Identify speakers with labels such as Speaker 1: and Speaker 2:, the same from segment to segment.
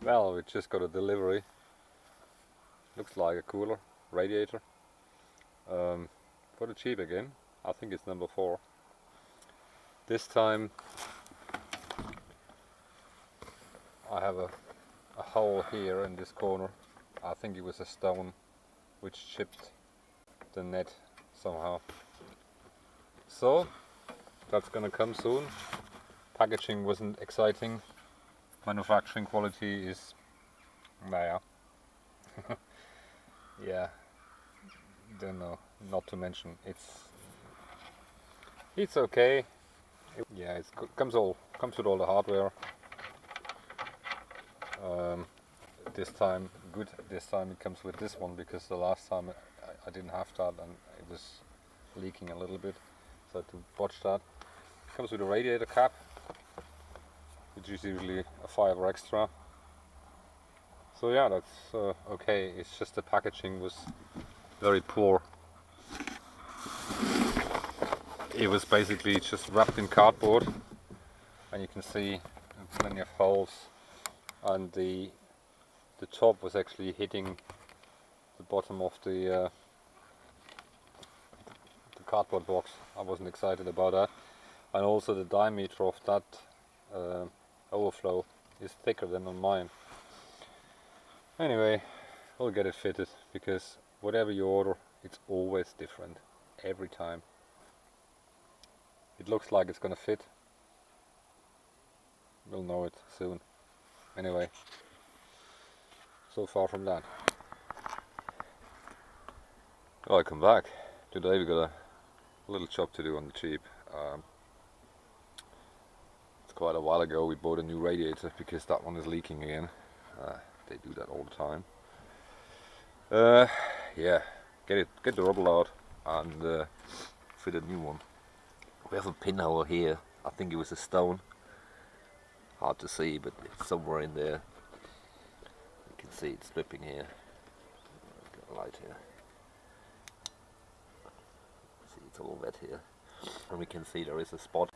Speaker 1: Well, we just got a delivery. Looks like a cooler, Radiator. For the cheap again. I think it's number 4. This time I have a hole here in this corner. I think it was a stone which chipped the net somehow. So that's gonna come soon. Packaging wasn't exciting. Manufacturing quality is, naja. Yeah, don't know, not to mention it's okay. Yeah, it comes with all the hardware. This time good. This time it comes with this one because the last time I didn't have that and it was leaking a little bit, so I had to watch that. It comes with a radiator cap, which is usually a $5 extra. So yeah, that's okay. It's just the packaging was very poor. It was basically just wrapped in cardboard, and you can see plenty of holes, and the top was actually hitting the bottom of the cardboard box. I wasn't excited about that, and also the diameter of that overflow is thicker than on mine. Anyway, we'll get it fitted because whatever you order, it's always different every time. It looks like it's gonna fit. We'll know it soon. Anyway, so far from that. Welcome back. Today we got a little job to do on the cheap. It's quite a while ago we bought a new radiator because that one is leaking again. They do that all the time. Yeah, get the rubble out and fit a new one. We have a pinhole here. I think it was a stone. Hard to see, but it's somewhere in there. You can see it's dripping here. Got a light here. See, it's all wet here, and we can see there is a spot.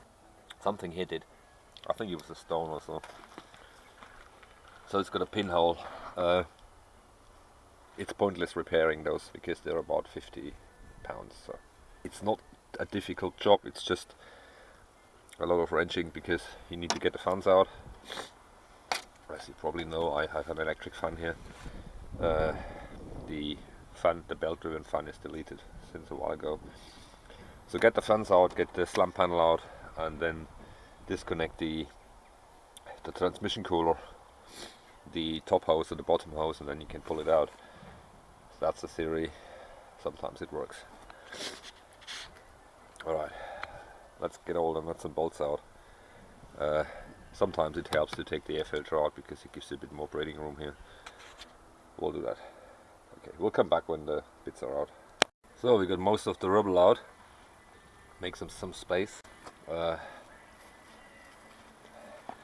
Speaker 1: Something hit it. I think it was a stone or so. So it's got a pinhole. It's pointless repairing those because they're about 50 pounds. So it's not a difficult job. It's just a lot of wrenching because you need to get the fans out. As you probably know, I have an electric fan here. The belt-driven fan is deleted since a while ago. So get the fans out, get the slam panel out, and then disconnect the transmission cooler, the top hose and the bottom hose, and then you can pull it out. So that's the theory. Sometimes it works. Alright, let's get all the nuts and bolts out. Sometimes it helps to take the air filter out because it gives you a bit more breathing room here. We'll do that. Okay, we'll come back when the bits are out. So we got most of the rubble out. Make some space.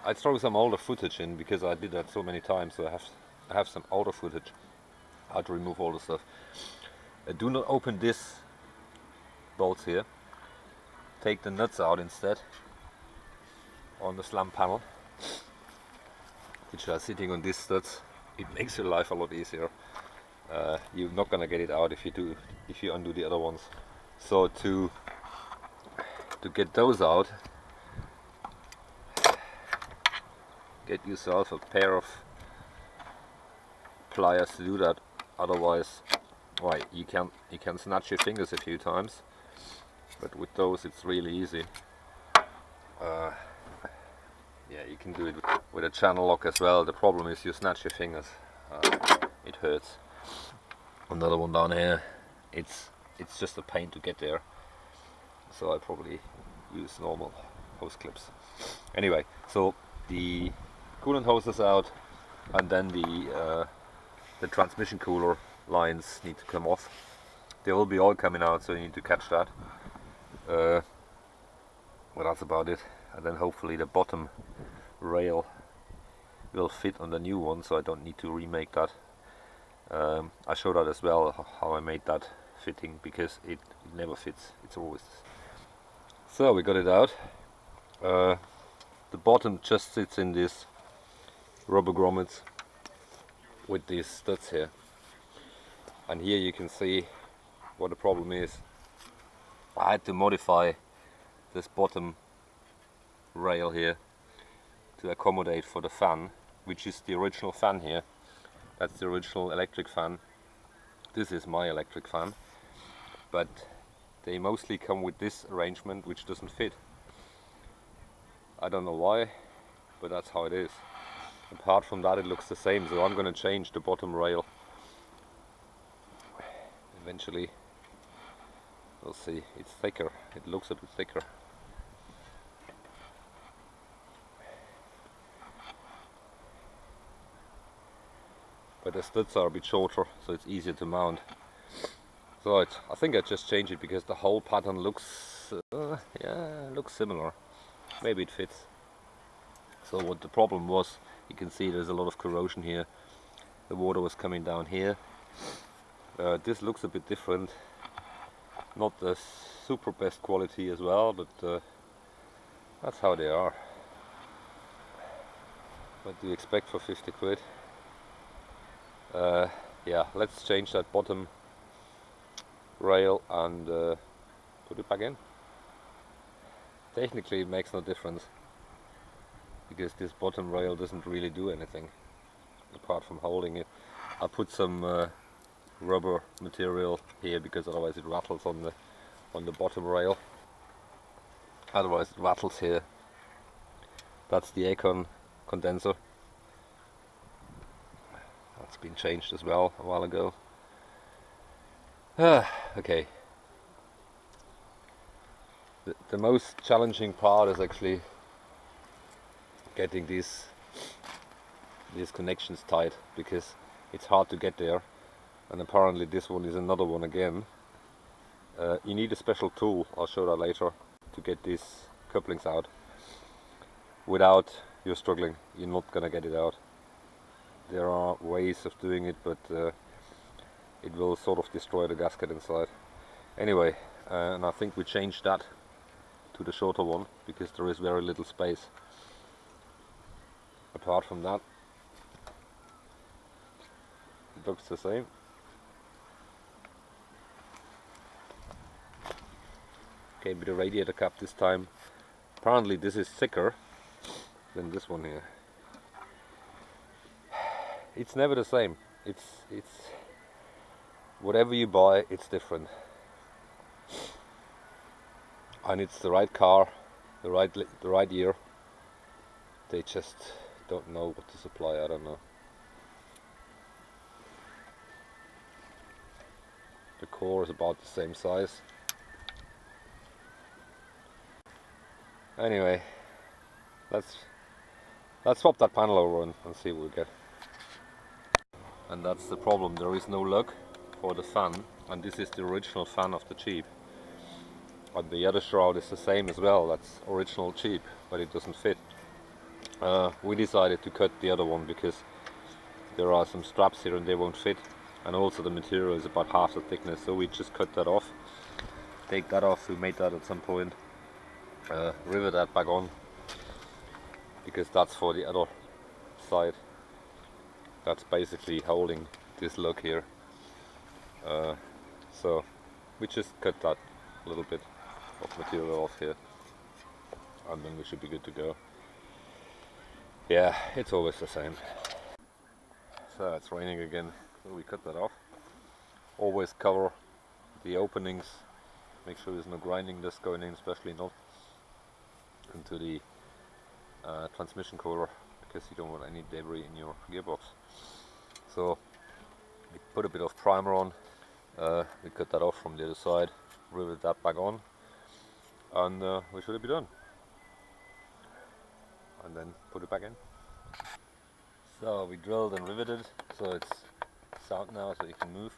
Speaker 1: I throw some older footage in because I did that so many times, so I have some older footage how to remove all the stuff. Do not open this bolts here. Take the nuts out instead on the slam panel, which are sitting on these studs. It makes your life a lot easier. You're not gonna get it out if you undo the other ones. So to get those out, get yourself a pair of pliers to do that. Otherwise, right, you can snatch your fingers a few times, but with those it's really easy. Yeah, you can do it with a channel lock as well. The problem is you snatch your fingers, it hurts. Another one down here, it's just a pain to get there, so I probably use normal hose clips. Anyway, so the coolant hose is out, and then the transmission cooler lines need to come off. They will be all coming out, so you need to catch that. Well, that's about it. And then hopefully the bottom rail will fit on the new one, so I don't need to remake that. I showed that as well, how I made that fitting, because it never fits. It's always. So we got it out. The bottom just sits in this rubber grommets, with these studs here. And here you can see what the problem is. I had to modify this bottom rail here to accommodate for the fan, which is the original fan here. That's the original electric fan. This is my electric fan, but they mostly come with this arrangement which doesn't fit. I don't know why, but that's how it is. Apart from that, it looks the same, so I'm going to change the bottom rail eventually. We'll see. It's thicker, it looks a bit thicker. But the studs are a bit shorter, so it's easier to mount. So I think I just changed it because the whole pattern looks, looks similar. Maybe it fits. So what the problem was, you can see there's a lot of corrosion here. The water was coming down here. This looks a bit different. Not the super best quality as well, but that's how they are. What do you expect for 50 quid? Yeah, let's change that bottom rail and put it back in. Technically it makes no difference, because this bottom rail doesn't really do anything apart from holding it. I put some rubber material here because otherwise it rattles on the bottom rail. Otherwise it rattles here. That's the aircon condenser. That's been changed as well a while ago. Okay. The most challenging part is actually getting these connections tight, because it's hard to get there, and apparently this one is another one again. You need a special tool, I'll show that later, to get these couplings out. Without you're struggling, you're not gonna get it out. There are ways of doing it, but it will sort of destroy the gasket inside. Anyway, and I think we changed that to the shorter one because there is very little space. Apart from that, it looks the same. Okay, with the radiator cap this time. Apparently this is thicker than this one here. It's never the same. It's whatever you buy, it's different. And it's the right car, the right year. They just don't know what to supply. I don't know. The core is about the same size. Anyway, let's swap that panel over and see what we get. And that's the problem, there is no lug for the fan, and this is the original fan of the Jeep. And the other shroud is the same as well, that's original Jeep, but it doesn't fit. We decided to cut the other one because there are some straps here and they won't fit, and also the material is about half the thickness, so we just cut that off. Take that off, we made that at some point. Rivet that back on, because that's for the other side. That's basically holding this lug here. So we just cut that little bit of material off here, and then we should be good to go. Yeah, it's always the same. So it's raining again, so we cut that off. Always cover the openings, make sure there's no grinding dust going in, especially not into the transmission cooler, because you don't want any debris in your gearbox. So we put a bit of primer on, we cut that off from the other side, rivet that back on, and we should be done. And then put it back in. So we drilled and riveted, so it's sound now, so you can move.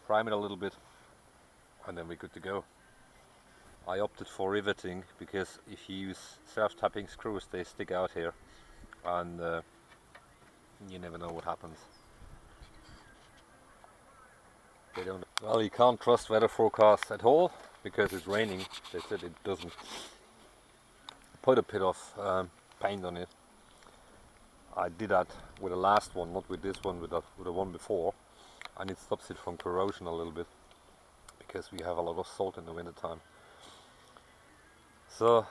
Speaker 1: Prime it a little bit, and then we're good to go. I opted for riveting because if you use self-tapping screws, they stick out here, and you never know what happens. They don't. Well, you can't trust weather forecasts at all because it's raining. They said it doesn't. Put a bit of paint on it. I did that with the last one, not with this one, with the one before, and it stops it from corrosion a little bit because we have a lot of salt in the winter time. So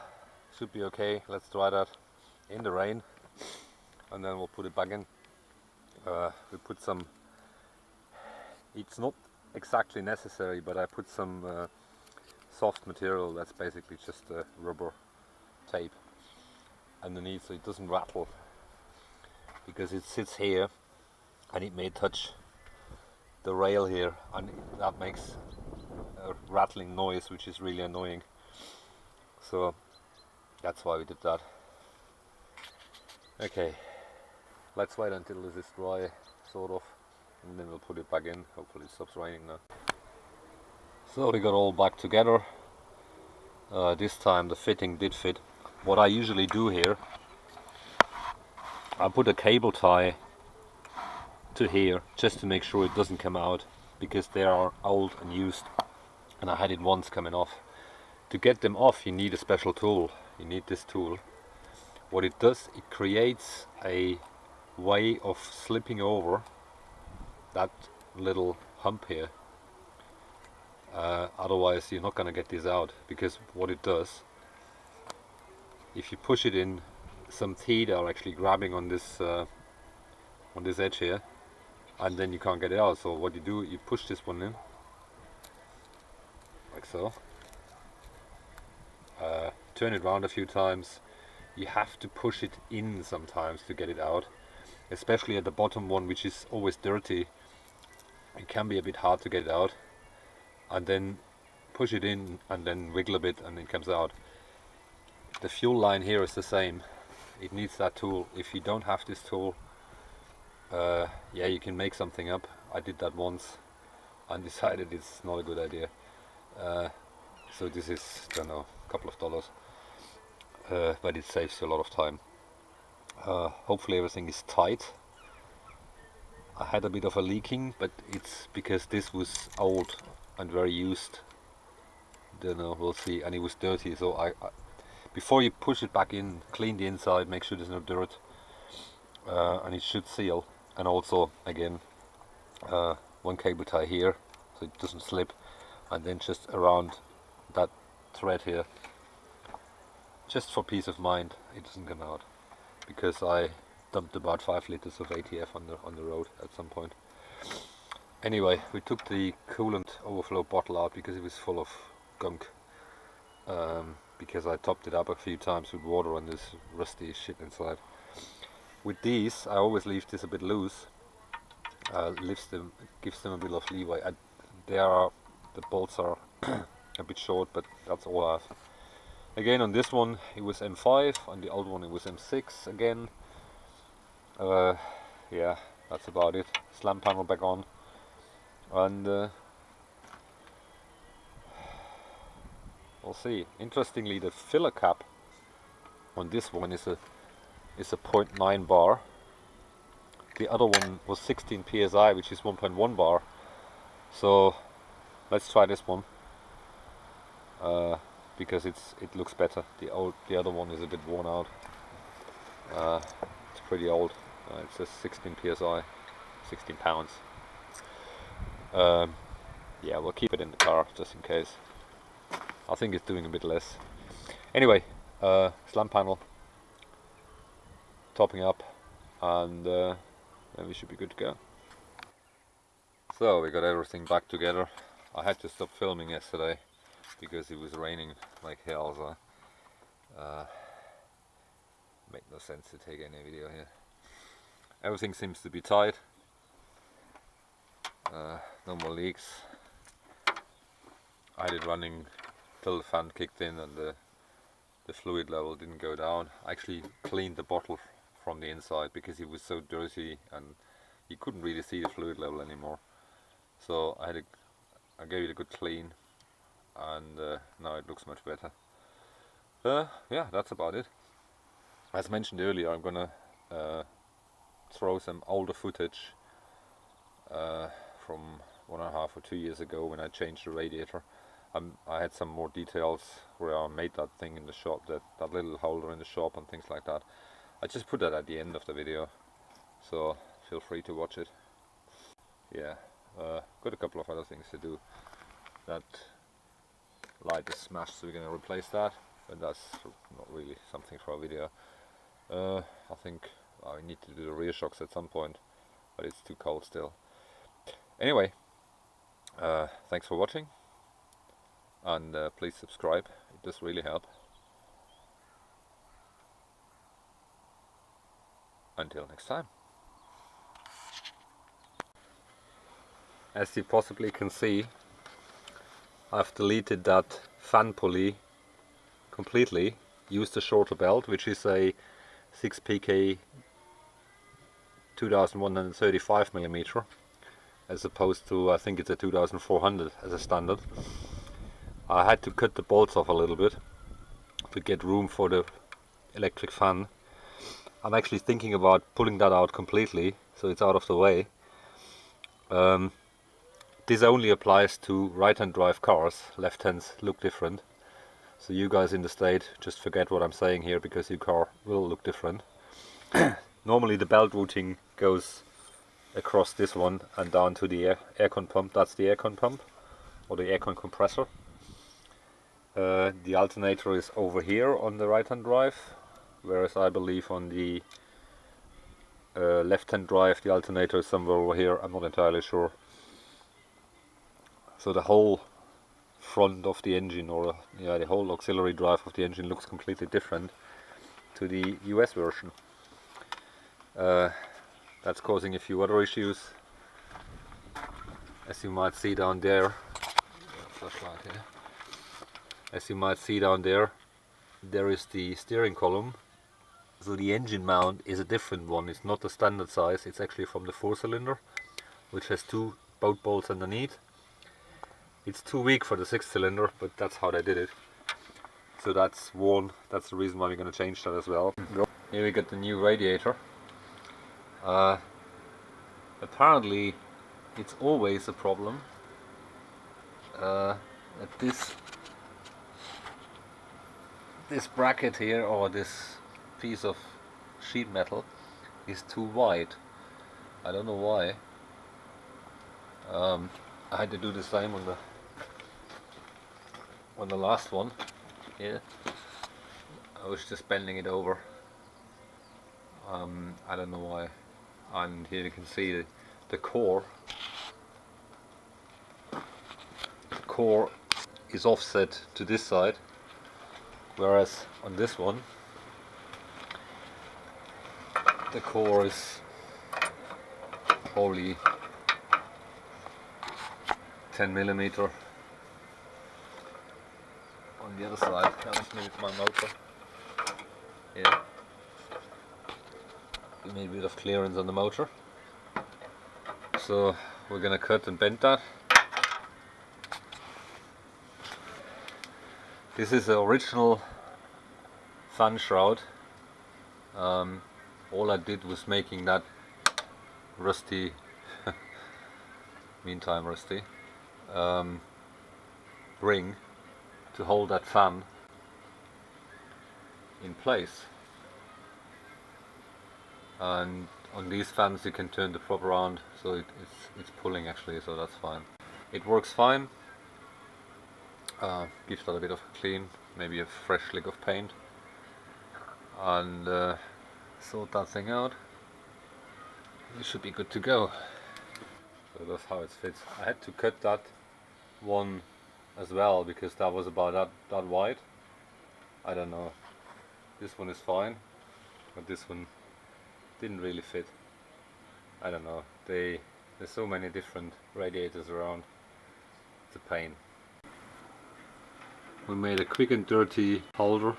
Speaker 1: should be okay. Let's try that in the rain, and then we'll put it back in. We put some, it's not exactly necessary, but I put some soft material that's basically just rubber tape underneath so it doesn't rattle, because it sits here and it may touch the rail here, and that makes a rattling noise which is really annoying. So that's why we did that. Okay, let's wait until this is dry, sort of, and then we'll put it back in. Hopefully it stops raining now. So we got all back together. This time the fitting did fit. What I usually do here, I put a cable tie to here just to make sure it doesn't come out, because they are old and used, and I had it once coming off. To get them off you need a special tool. You need this tool. What it does, it creates a way of slipping over that little hump here. Otherwise you're not going to get this out, because what it does, if you push it in, some teeth are actually grabbing on this edge here, and then you can't get it out. So what you do, you push this one in like so, turn it around a few times. You have to push it in sometimes to get it out, especially at the bottom one, which is always dirty. It can be a bit hard to get it out, and then push it in and then wiggle a bit and it comes out. The fuel line here is the same. It needs that tool. If you don't have this tool, yeah, you can make something up. I did that once and decided it's not a good idea. So this is, I don't know, a couple of dollars, but it saves you a lot of time. Hopefully everything is tight. I had a bit of a leaking, but it's because this was old and very used. Don't know, we'll see. And it was dirty, so I before you push it back in, clean the inside, make sure there's no dirt, and it should seal. And also, again, one cable tie here so it doesn't slip, and then just around that thread here, just for peace of mind, it doesn't come out, because I dumped about 5 liters of ATF on the road at some point. Anyway, we took the coolant overflow bottle out because it was full of gunk, because I topped it up a few times with water and this rusty shit inside. With these, I always leave this a bit loose, gives them a bit of leeway. The bolts are a bit short, but that's all I have. Again, on this one it was M5, on the old one it was M6 again. Yeah, that's about it. Slam panel back on, and we'll see. Interestingly, the filler cap on this one is a 0.9 bar. The other one was 16 psi, which is 1.1 bar. So let's try this one, because it looks better. The other one is a bit worn out. It's pretty old. It says 16 psi, 16 pounds. Yeah, we'll keep it in the car just in case. I think it's doing a bit less. Anyway, slam panel, topping up, and then we should be good to go. So we got everything back together. I had to stop filming yesterday because it was raining like hell, so made no sense to take any video here. Everything seems to be tight. No more leaks. I had it running till the fan kicked in and the fluid level didn't go down. I actually cleaned the bottle from the inside because it was so dirty and you couldn't really see the fluid level anymore. So I gave it a good clean, and now it looks much better. Yeah, that's about it. As mentioned earlier, I'm gonna throw some older footage from 1.5 or 2 years ago when I changed the radiator. I had some more details where I made that thing in the shop, that little holder in the shop and things like that. I just put that at the end of the video, so feel free to watch it. Yeah, got a couple of other things to do. That light is smashed, so we're gonna replace that, but that's not really something for a video. I think I need to do the rear shocks at some point, but it's too cold still. Anyway, thanks for watching, and please subscribe, it does really help. Until next time. As you possibly can see, I've deleted that fan pulley completely, used a shorter belt, which is a 6 PK 2135mm, as opposed to, I think it's a 2400 as a standard. I had to cut the bolts off a little bit to get room for the electric fan. I'm actually thinking about pulling that out completely, so it's out of the way. This only applies to right-hand drive cars. Left hands look different. So you guys in the state, just forget what I'm saying here, because your car will look different. Normally the belt routing goes across this one and down to the aircon pump. That's the aircon pump, or the aircon compressor. The alternator is over here on the right-hand drive, whereas I believe on the left-hand drive the alternator is somewhere over here. I'm not entirely sure. So the whole front of the engine, or the whole auxiliary drive of the engine, looks completely different to the US version. That's causing a few other issues, as you might see down there. Flashlight here. As you might see down there, there is the steering column. So the engine mount is a different one. It's not the standard size. It's actually from the 4-cylinder, which has 2 boat bolts underneath. It's too weak for the 6-cylinder, but that's how they did it. So that's one. That's the reason why we're going to change that as well. Here we got the new radiator. Apparently, it's always a problem that this bracket here, or this piece of sheet metal, is too wide. I don't know why. I had to do the same on the last one. Here, I was just bending it over. I don't know why. And here you can see the core. The core is offset to this side, whereas on this one the core is only 10mm on the other side. Now let's move my motor. Yeah, we made a bit of clearance on the motor, so we're gonna cut and bend that. This is the original fan shroud. All I did was making that rusty, meantime rusty, ring to hold that fan in place. And on these fans you can turn the prop around, so it's pulling actually, so that's fine. It works fine. Gives that a bit of a clean, maybe a fresh lick of paint, and sort that thing out. It should be good to go. So that's how it fits. I had to cut that one as well, because that was about that wide. I don't know, this one is fine, but this one didn't really fit. I don't know, there's so many different radiators around, it's a pain. We made a quick and dirty holder.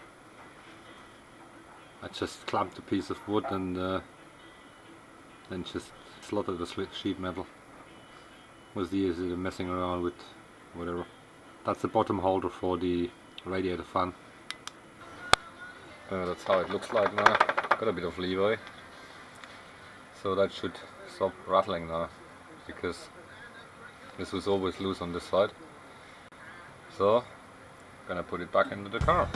Speaker 1: I just clamped a piece of wood and then just slotted the sheet metal. Was the easier than messing around with whatever. That's the bottom holder for the radiator fan. That's how it looks like now. Got a bit of leeway, so that should stop rattling now, because this was always loose on this side. So gonna put it back into the car.